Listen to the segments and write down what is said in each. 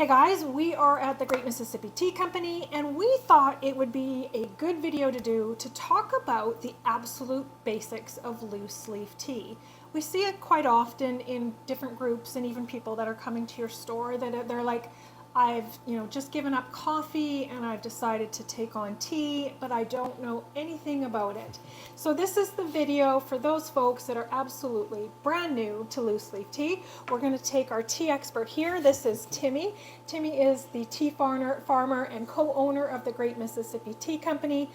Hey guys, we are at the Great Mississippi Tea Company and we thought it would be a good video to do to talk about the absolute basics of loose leaf tea. We see it quite often in different groups and even people that are coming to your store that they're like, I've just given up coffee and I've decided to take on tea, but I don't know anything about it. So this is the video for those folks that are absolutely brand new to loose leaf tea. We're going to take our tea expert here. This is Timmy. Timmy is the tea farmer and co-owner of the Great Mississippi Tea Company.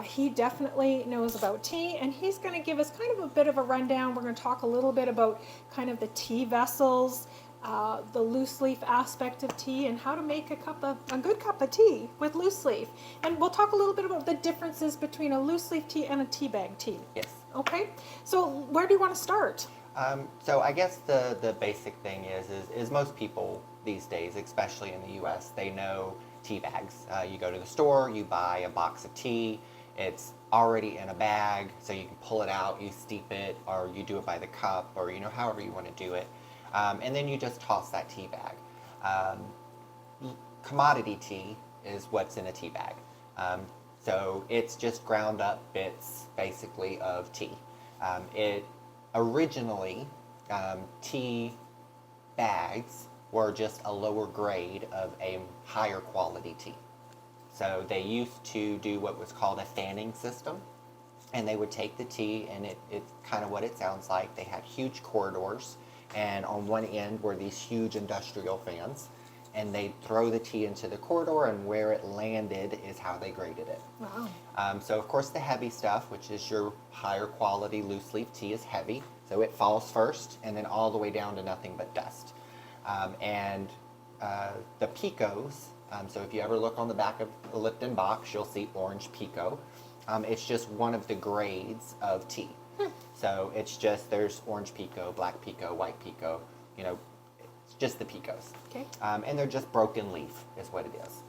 He definitely knows about tea, and he's going to give us kind of a bit of a rundown. We're going to talk a little bit about kind of the tea vessels, the loose leaf aspect of tea, and how to make a good cup of tea with loose leaf. And we'll talk a little bit about the differences between a loose leaf tea and a tea bag tea. Yes. Okay. So where do you want to start? So I guess the basic thing is most people these days, especially in the U.S., they know tea bags. You go to the store, you buy a box of tea. It's already in a bag, so you can pull it out, you steep it, or you do it by the cup, or however you want to do it. And then you just toss that tea bag. Commodity tea is what's in a tea bag. So it's just ground up bits, basically, of tea. It originally, tea bags were just a lower grade of a higher quality tea. So they used to do what was called a fanning system. And they would take the tea, and it's kind of what it sounds like. They had huge corridors, and on one end were these huge industrial fans, and they'd throw the tea into the corridor, and where it landed is how they graded it. Wow. So of course the heavy stuff, which is your higher quality loose leaf tea, is heavy, so it falls first, and then all the way down to nothing but dust. The picos, so if you ever look on the back of the Lipton box, you'll see orange pico. It's just one of the grades of tea. So it's just, there's orange pico, black pico, white pico, it's just the picos. Okay. And they're just broken leaf is what it is.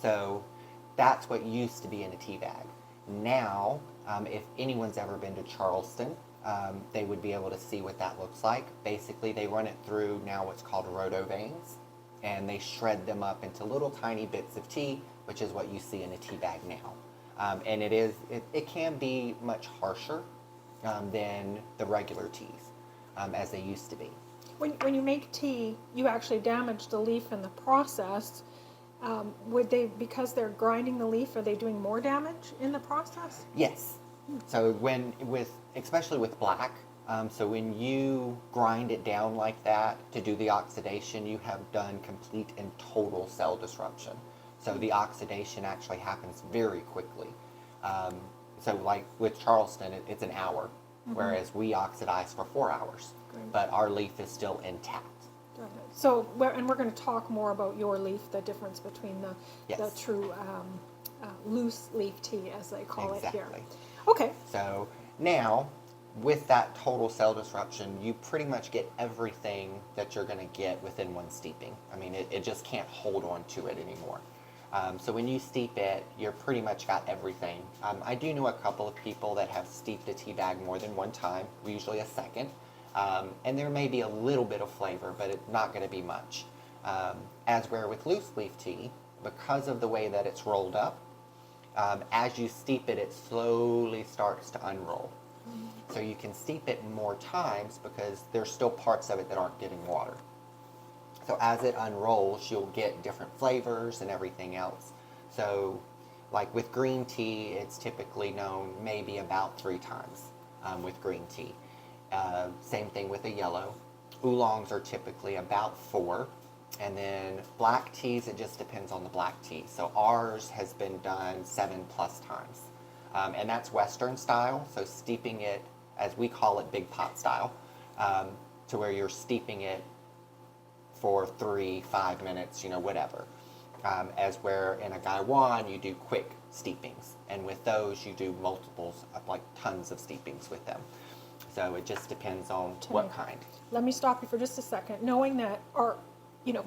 So that's what used to be in a tea bag. Now, if anyone's ever been to Charleston, they would be able to see what that looks like. Basically, they run it through now what's called roto vanes, and they shred them up into little tiny bits of tea, which is what you see in a tea bag now. And it can be much harsher than the regular teas, as they used to be. When you make tea, you actually damage the leaf in the process. Would they, because they're grinding the leaf, are they doing more damage in the process? Yes. So especially with black, so when you grind it down like that to do the oxidation, you have done complete and total cell disruption. So the oxidation actually happens very quickly. So like with Charleston, it's an hour, whereas we oxidize for 4 hours. Great. But our leaf is still intact. Got it. So, we're going to talk more about your leaf, the difference between the Yes. true loose leaf tea, as they call it here. Exactly. Okay. So now, with that total cell disruption, you pretty much get everything that you're going to get within one steeping. I mean, it just can't hold on to it anymore. So when you steep it, you're pretty much got everything. I do know a couple of people that have steeped a tea bag more than one time, usually a second. And there may be a little bit of flavor, but it's not going to be much. As where with loose leaf tea, because of the way that it's rolled up, as you steep it, it slowly starts to unroll. So you can steep it more times because there's still parts of it that aren't getting water. So as it unrolls, you'll get different flavors and everything else. So like with green tea, it's typically known maybe about 3 times with green tea. Same thing with a yellow. Oolongs are typically about 4. And then black teas, it just depends on the black tea. So ours has been done 7+ times. And that's Western style, so steeping it, as we call it, big pot style, to where you're steeping it for 3-5 minutes, whatever. As where in a Gaiwan, you do quick steepings. And with those, you do multiples, like tons of steepings with them. So it just depends on what kind. Let me stop you for just a second. Knowing that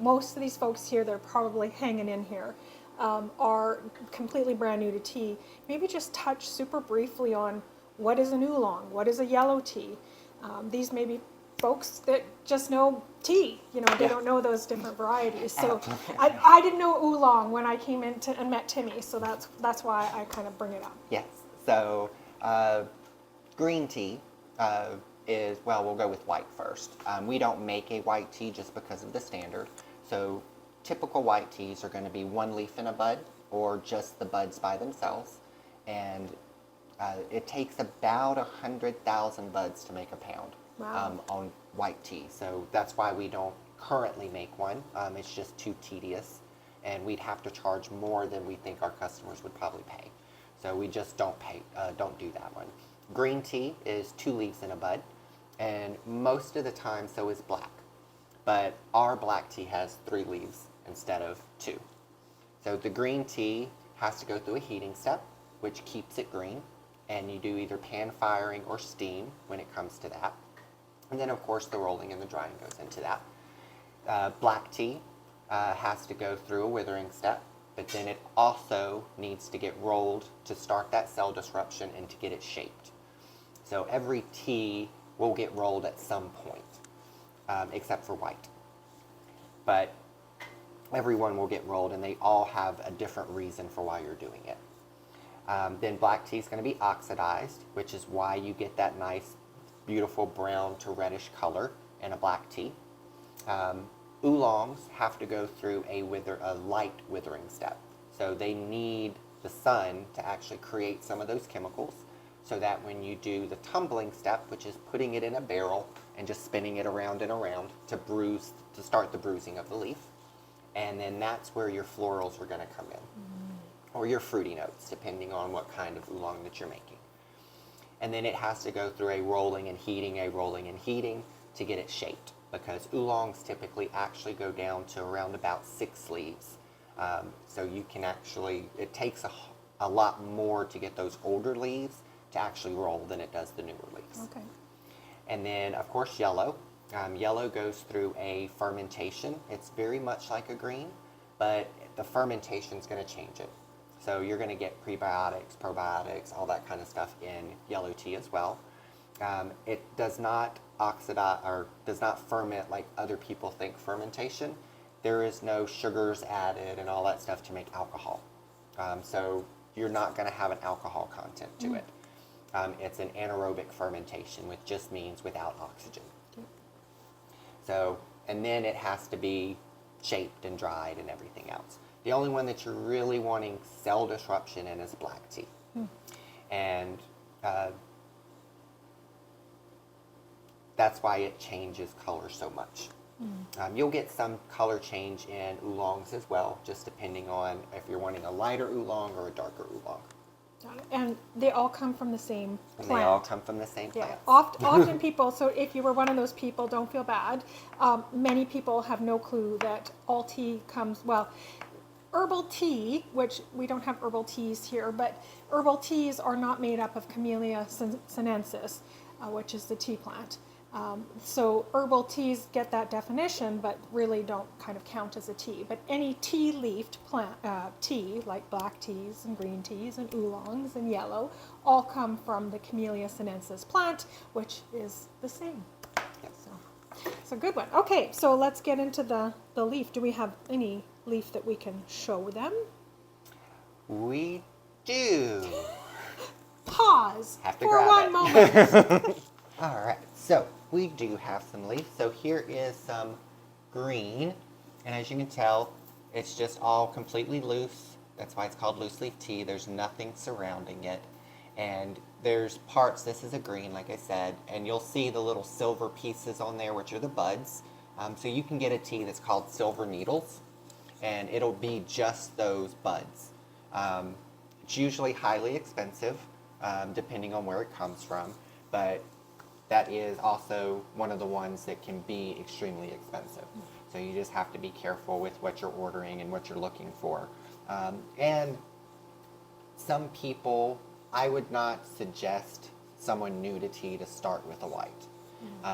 most of these folks here, they're probably hanging in here, are completely brand new to tea. Maybe just touch super briefly on what is an oolong, what is a yellow tea. These may be folks that just know tea, they Yeah. don't know those different varieties. So Absolutely. I didn't know oolong when I came in and met Timmy, so that's why I kind of bring it up. Yes. So green tea is, well, we'll go with white first. We don't make a white tea just because of the standard. So typical white teas are going to be one leaf in a bud or just the buds by themselves. And it takes about 100,000 buds to make a pound. Wow. On white tea. So that's why we don't currently make one. It's just too tedious, and we'd have to charge more than we think our customers would probably pay. So we just don't do that one. Green tea is 2 leaves in a bud, and most of the time so is black. But our black tea has 3 leaves instead of 2. So the green tea has to go through a heating step, which keeps it green, and you do either pan firing or steam when it comes to that. And then, of course, the rolling and the drying goes into that. Black tea has to go through a withering step, but then it also needs to get rolled to start that cell disruption and to get it shaped. So every tea will get rolled at some point, except for white. But everyone will get rolled, and they all have a different reason for why you're doing it. Then black tea is going to be oxidized, which is why you get that nice, beautiful brown to reddish color in a black tea. Oolongs have to go through a light withering step. So they need the sun to actually create some of those chemicals so that when you do the tumbling step, which is putting it in a barrel and just spinning it around and around to start the bruising of the leaf. And then that's where your florals are going to come in. Or your fruity notes, depending on what kind of oolong that you're making. And then it has to go through a rolling and heating to get it shaped, because oolongs typically actually go down to around about 6 leaves. So you can it takes a lot more to get those older leaves to actually roll than it does the newer leaves. Okay. And then, of course, yellow. Yellow goes through a fermentation. It's very much like a green, but the fermentation is going to change it. So you're going to get prebiotics, probiotics, all that kind of stuff in yellow tea as well. It does not oxidize or does not ferment like other people think fermentation. There is no sugars added and all that stuff to make alcohol. So you're not going to have an alcohol content to it. It's an anaerobic fermentation, which just means without oxygen. So, and then it has to be shaped and dried and everything else. The only one that you're really wanting cell disruption in is black tea. And that's why it changes color so much. You'll get some color change in oolongs as well, just depending on if you're wanting a lighter oolong or a darker oolong. Got it. And they all come from the same And plant. they all come from the same Yeah, plant. often people, so if you were one of those people, don't feel bad. Many people have no clue that all tea comes, well, herbal tea, which we don't have herbal teas here, but herbal teas are not made up of Camellia sinensis, which is the tea plant. So herbal teas get that definition, but really don't kind of count as a tea. But any tea-leafed plant tea, like black teas and green teas and oolongs and yellow, all come from the Camellia sinensis plant, which is the same. So it's a good one. Okay, so let's get into the leaf. Do we have any leaf that we can show them? We do. Pause Have to for grab one it. moment. All right, so we do have some leaf. So here is some green, and as you can tell, it's just all completely loose. That's why it's called loose leaf tea. There's nothing surrounding it. And there's parts, this is a green, like I said, and you'll see the little silver pieces on there, which are the buds. So you can get a tea that's called silver needles, and it'll be just those buds. It's usually highly expensive, depending on where it comes from, but that is also one of the ones that can be extremely expensive. So you just have to be careful with what you're ordering and what you're looking for. And some people, I would not suggest someone new to tea to start with a white,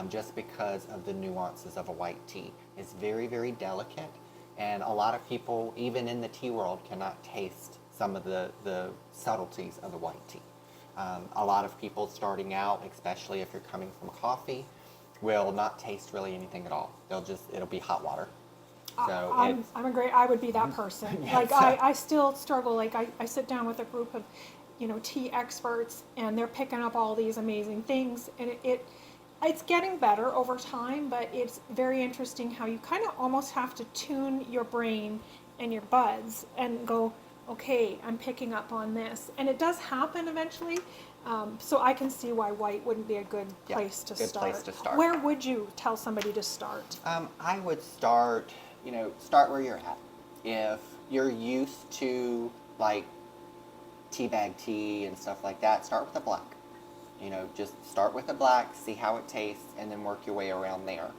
just because of the nuances of a white tea. It's very, very delicate, and a lot of people, even in the tea world, cannot taste some of the subtleties of the white tea. A lot of people starting out, especially if you're coming from coffee, will not taste really anything at all. It'll be hot water. So I would be that person. Yeah, Like so- I still struggle. Like I sit down with a group of, tea experts, and they're picking up all these amazing things, and it's getting better over time, but it's very interesting how you kind of almost have to tune your brain and your buds and go, okay, I'm picking up on this, and it does happen eventually. So I can see why white wouldn't be a good Yeah, place to good start. place to start. Where would you tell somebody to start? I would start where you're at. If you're used to like tea bag tea and stuff like that, start with a black. Just start with a black, see how it tastes, and then work your way around there.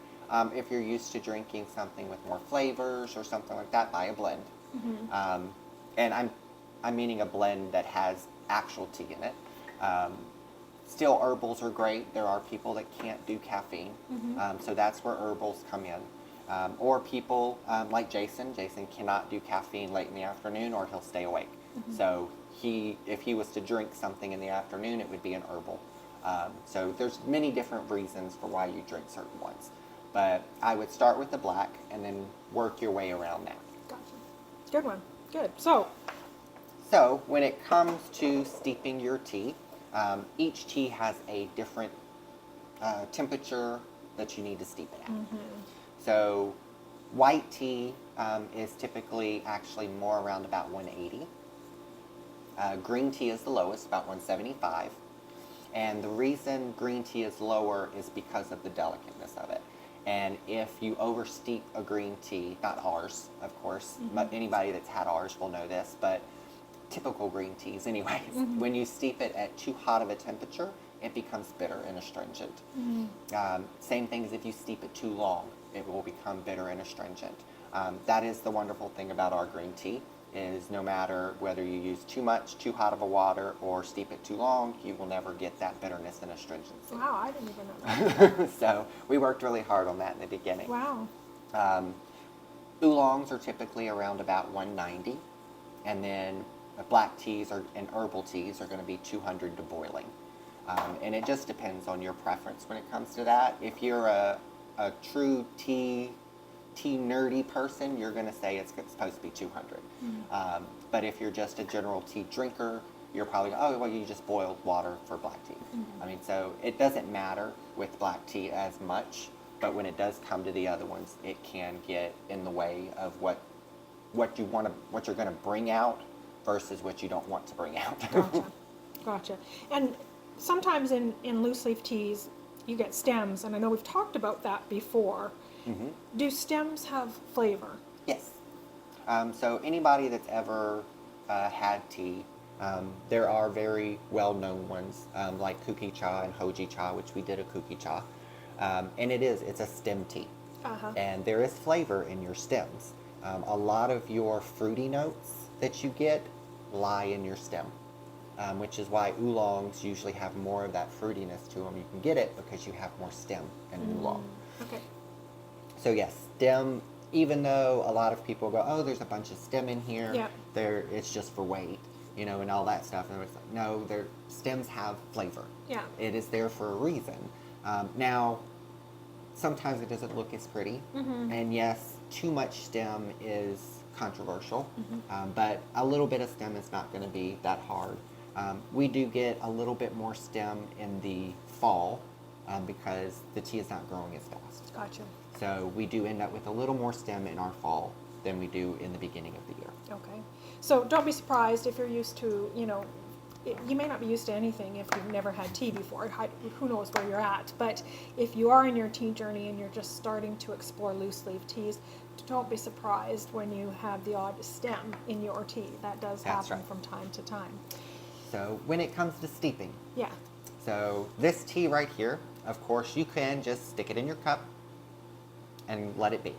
If you're used to drinking something with more flavors or something like that, buy a blend. And I'm meaning a blend that has actual tea in it. Still, herbals are great. There are people that can't do caffeine, so that's where herbals come in. Or people like Jason. Jason cannot do caffeine late in the afternoon, or he'll stay awake. So if he was to drink something in the afternoon, it would be an herbal. So there's many different reasons for why you drink certain ones. But I would start with the black and then work your way around that. Gotcha. Good one. Good. So When it comes to steeping your tea, each tea has a different temperature that you need to steep it at. So white tea is typically actually more around about 180. Green tea is the lowest, about 175. And the reason green tea is lower is because of the delicateness of it. And if you oversteep a green tea, not ours, of course, but anybody that's had ours will know this, but typical green teas anyways, when you steep it at too hot of a temperature, it becomes bitter and astringent. Same thing as if you steep it too long, it will become bitter and astringent. That is the wonderful thing about our green tea, is no matter whether you use too much, too hot of a water, or steep it too long, you will never get that bitterness and astringency. wow, I didn't even know that. So we worked really hard on that in the beginning. Wow. Oolongs are typically around about 190, and then black teas and herbal teas are going to be 200 to boiling. And it just depends on your preference when it comes to that. If you're a true tea nerdy person, you're going to say it's supposed to be 200. But if you're just a general tea drinker, you're probably, you just boiled water for black tea. I mean, so it doesn't matter with black tea as much, but when it does come to the other ones, it can get in the way of what you're going to bring out versus what you don't want to bring out. Gotcha. And sometimes in loose leaf teas, you get stems, and I know we've talked about that before. Do stems have flavor? Yes. So anybody that's ever had tea, there are very well-known ones like Kuki cha and Hoji cha, which we did a Kuki cha. And it's a stem tea. And there is flavor in your stems. A lot of your fruity notes that you get lie in your stem, which is why oolongs usually have more of that fruitiness to them. You can get it because you have more stem in oolong. Okay. So yes, stem, even though a lot of people go, there's a bunch of stem in here, it's just for weight, and all that stuff. And it's like, no, stems have flavor. Yeah. It is there for a reason. Now, sometimes it doesn't look as pretty, and yes, too much stem is controversial, but a little bit of stem is not going to be that hard. We do get a little bit more stem in the fall because the tea is not growing as fast. Gotcha. So we do end up with a little more stem in our fall than we do in the beginning of the year. Okay. So don't be surprised if you're used to, you may not be used to anything if you've never had tea before. Who knows where you're at. But if you are in your tea journey and you're just starting to explore loose leaf teas, don't be surprised when you have the odd stem in your tea. That does happen from time to time. So when it comes to steeping. Yeah. So this tea right here, of course, you can just stick it in your cup and let it be.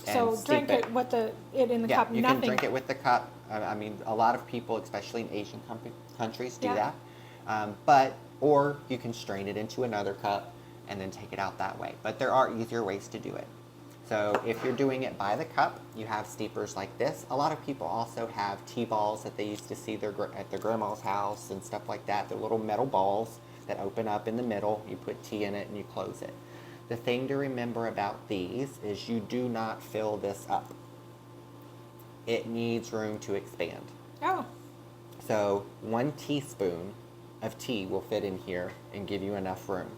So drink it with it in the cup. You can drink it with the cup. I mean, a lot of people, especially in Asian countries, do that. Or you can strain it into another cup and then take it out that way. But there are easier ways to do it. So if you're doing it by the cup, you have steepers like this. A lot of people also have tea balls that they used to see at their grandma's house and stuff like that. They're little metal balls that open up in the middle. You put tea in it and you close it. The thing to remember about these is you do not fill this up. It needs room to expand. Oh. So 1 teaspoon of tea will fit in here and give you enough room.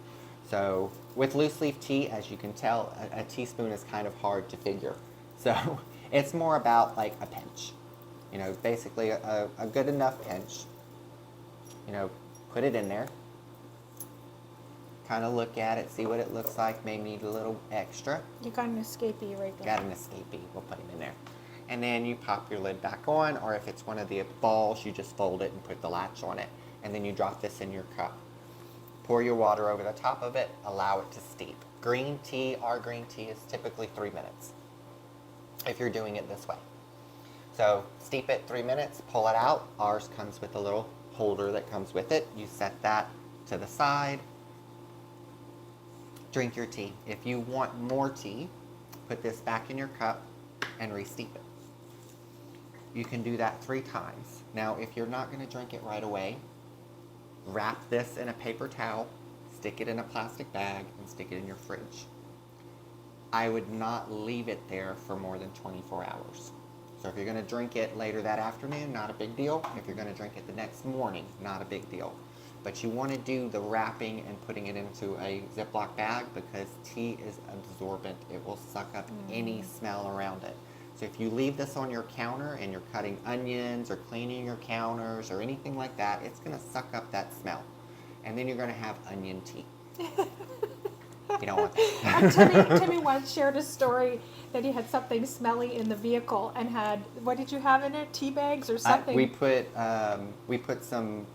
So with loose leaf tea, as you can tell, a teaspoon is kind of hard to figure. So it's more about like a pinch. You know, basically a good enough pinch. You know, put it in there. Kind of look at it, see what it looks like. May need a little extra. You got an escapee right there. Got an escapee. We'll put him in there. And then you pop your lid back on, or if it's one of the balls, you just fold it and put the latch on it. And then you drop this in your cup. Pour your water over the top of it, allow it to steep. Green tea, our green tea is typically 3 minutes if you're doing it this way. So steep it 3 minutes, pull it out. Ours comes with a little holder that comes with it. You set that to the side. Drink your tea. If you want more tea, put this back in your cup and re-steep it. You can do that 3 times. Now, if you're not going to drink it right away, wrap this in a paper towel, stick it in a plastic bag, and stick it in your fridge. I would not leave it there for more than 24 hours. So if you're going to drink it later that afternoon, not a big deal. If you're going to drink it the next morning, not a big deal. But you want to do the wrapping and putting it into a Ziploc bag because tea is absorbent. It will suck up any smell around it. So if you leave this on your counter and you're cutting onions or cleaning your counters or anything like that, it's going to suck up that smell. And then you're going to have onion tea. You don't want that. Timmy once shared a story that he had something smelly in the vehicle and had, what did you have in it? Tea bags or something? We put some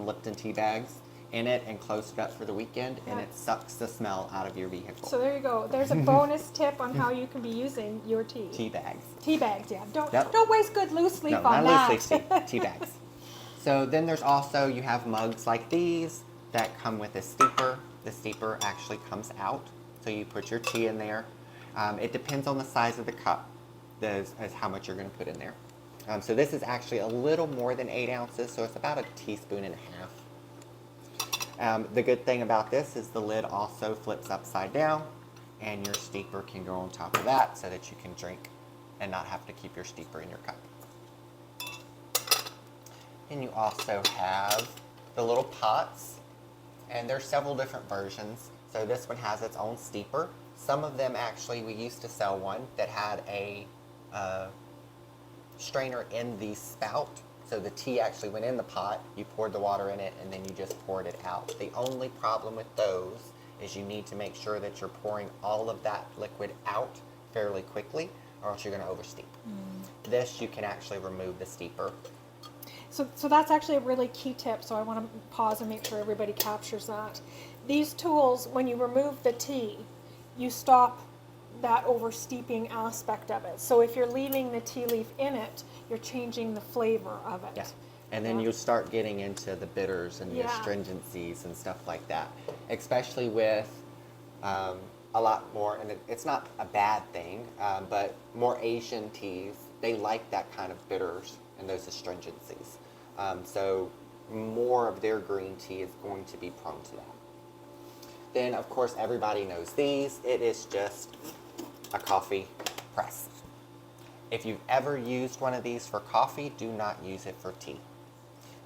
Lipton tea bags in it and closed it up for the weekend, and it sucks the smell out of your vehicle. So there you go. There's a bonus tip on how you can be using your tea. Tea bags. Tea bags, yeah. Don't waste good loose leaf on that. No, not loose leaf tea bags. So then there's also, you have mugs like these that come with a steeper. The steeper actually comes out, so you put your tea in there. It depends on the size of the cup as how much you're going to put in there. So this is actually a little more than 8 ounces, so it's about 1.5 teaspoons. The good thing about this is the lid also flips upside down, and your steeper can go on top of that so that you can drink and not have to keep your steeper in your cup. And you also have the little pots. And there's several different versions. So this one has its own steeper. Some of them actually, we used to sell one that had a strainer in the spout. So the tea actually went in the pot, you poured the water in it, and then you just poured it out. The only problem with those is you need to make sure that you're pouring all of that liquid out fairly quickly, or else you're going to oversteep. This, you can actually remove the steeper. So that's actually a really key tip, so I want to pause and make sure everybody captures that. These tools, when you remove the tea, you stop that oversteeping aspect of it. So if you're leaving the tea leaf in it, you're changing the flavor of it. Yeah. And then you start getting into the bitters and the astringencies and stuff like that, especially with a lot more, and it's not a bad thing, but more Asian teas, they like that kind of bitters and those astringencies. So more of their green tea is going to be prone to that. Then, of course, everybody knows these. It is just a coffee press. If you've ever used one of these for coffee, do not use it for tea.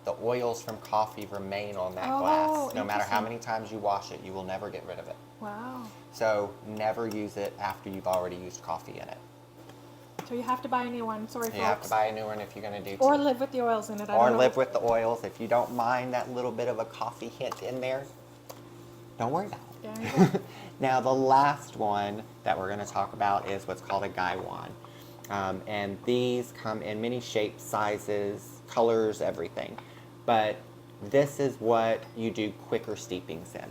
The oils from coffee remain on that glass. No matter how many times you wash it, you will never get rid of it. Wow. So never use it after you've already used coffee in it. So you have to buy a new one. Sorry, folks. You have to buy a new one if you're going to do tea. Or live with the oils in it. Or live with the oils. If you don't mind that little bit of a coffee hint in there, don't worry about it. There you go. Now, the last one that we're going to talk about is what's called a Gaiwan. And these come in many shapes, sizes, colors, everything. But this is what you do quicker steepings in.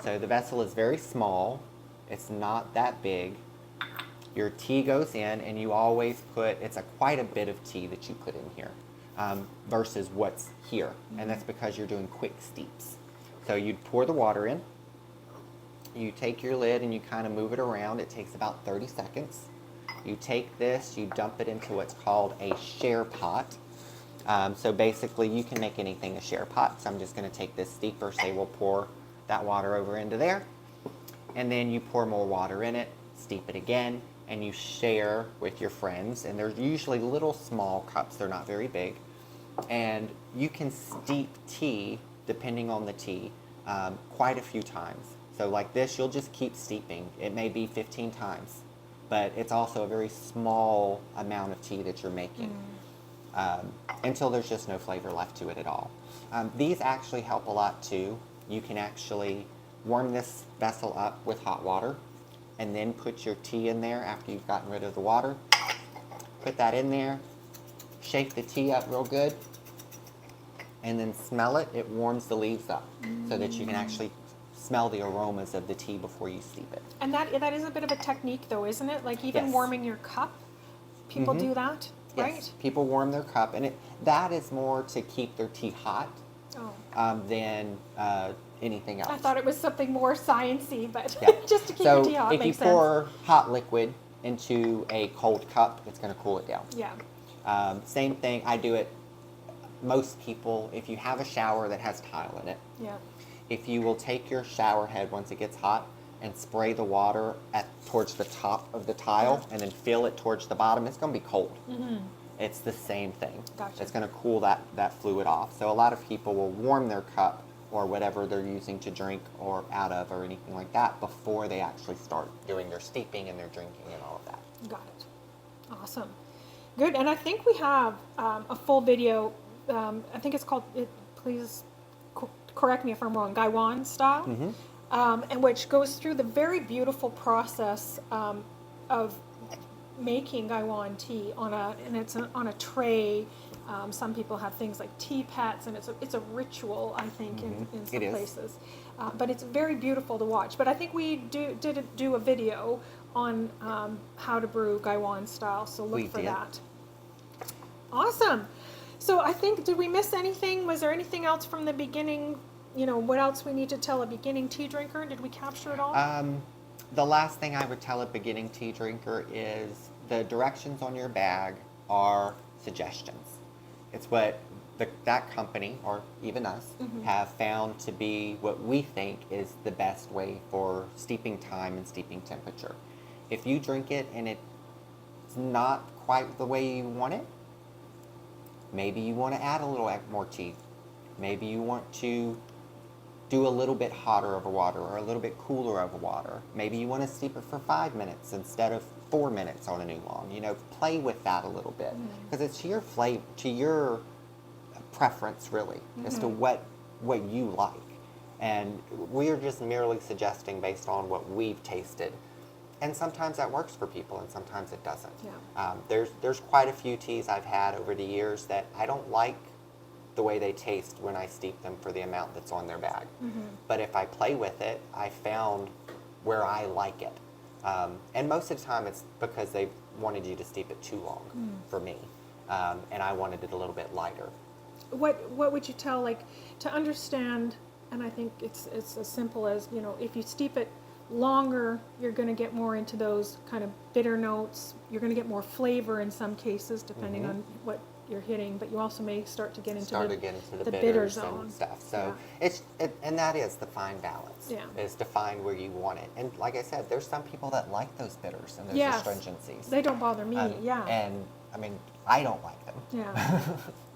So the vessel is very small. It's not that big. Your tea goes in, and you always put, it's quite a bit of tea that you put in here versus what's here. And that's because you're doing quick steeps. So you'd pour the water in. You take your lid and you kind of move it around. It takes about 30 seconds. You take this, you dump it into what's called a share pot. So basically you can make anything a share pot. So I'm just going to take this steeper, say we'll pour that water over into there. and then you pour more water in it, steep it again, and you share with your friends. And they're usually little small cups, they're not very big. And you can steep tea, depending on the tea, quite a few times. So like this, you'll just keep steeping. It may be 15 times, but it's also a very small amount of tea that you're making until there's just no flavor left to it at all. These actually help a lot too. You can actually warm this vessel up with hot water and then put your tea in there after you've gotten rid of the water. Put that in there, shake the tea up real good, and then smell it. It warms the leaves up so that you can actually smell the aromas of the tea before you steep it. And that is a bit of a technique though, isn't it? Like even Yes. warming your cup, people do that, right? Yes, people warm their cup, and that is more to keep their tea hot than anything else. I thought it was something more sciencey, but Yeah. just to keep So your tea hot if you makes sense. pour hot liquid into a cold cup, it's going to cool it down. Yeah. Same thing, I do it. Most people, if you have a shower that has tile in it, Yeah. if you will take your shower head once it gets hot and spray the water towards the top of the tile and then fill it towards the bottom, it's going to be cold. It's the same thing. Gotcha. It's going to cool that fluid off. So a lot of people will warm their cup or whatever they're using to drink or out of or anything like that before they actually start doing their steeping and their drinking and all of that. Got it. Awesome. Good. And I think we have a full video. I think it's called, please correct me if I'm wrong, Gaiwan style, and which goes through the very beautiful process of making Gaiwan tea on a tray. Some people have things like tea pets, and it's a ritual, I think, in some places. But it's very beautiful to watch. But I think we did do a video on how to brew Gaiwan style, so look for that. Awesome. So I think, did we miss anything? Was there anything else from the beginning? You know, what else we need to tell a beginning tea drinker? Did we capture it all? The last thing I would tell a beginning tea drinker is the directions on your bag are suggestions. It's what that company, or even us, have found to be what we think is the best way for steeping time and steeping temperature. If you drink it and it's not quite the way you want it, maybe you want to add a little more tea. Maybe you want to do a little bit hotter of a water or a little bit cooler of a water. Maybe you want to steep it for 5 minutes instead of 4 minutes on an oolong. You know, play with that a little bit because it's to your flavor, to your preference really, as to what you like. And we are just merely suggesting based on what we've tasted. And sometimes that works for people, and sometimes it doesn't. Yeah. There's quite a few teas I've had over the years that I don't like the way they taste when I steep them for the amount that's on their bag. But if I play with it, I found where I like it. And most of the time it's because they wanted you to steep it too long for me. And I wanted it a little bit lighter. What would you tell, like, to understand, and I think it's as simple as, you know, if you steep it longer, you're going to get more into those kind of bitter notes. You're going to get more flavor in some cases, depending on what you're hitting, but you also may start to get into the bitter zone and stuff. So and that is the fine balance. Is to find where you want it. And like I said, there's some people that like those bitters and those astringencies. They don't bother me. And I mean, I don't like them. Yeah.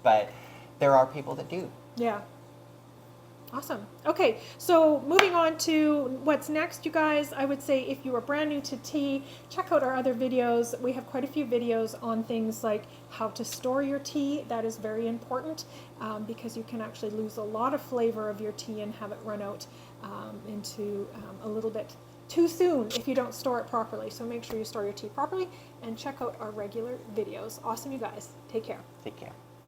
But there are people that do. Yeah. Awesome. Okay, so moving on to what's next, you guys. I would say if you are brand new to tea, check out our other videos. We have quite a few videos on things like how to store your tea. That is very important because you can actually lose a lot of flavor of your tea and have it run out into a little bit too soon if you don't store it properly. So make sure you store your tea properly and check out our regular videos. Awesome, you guys. Take care. Take care.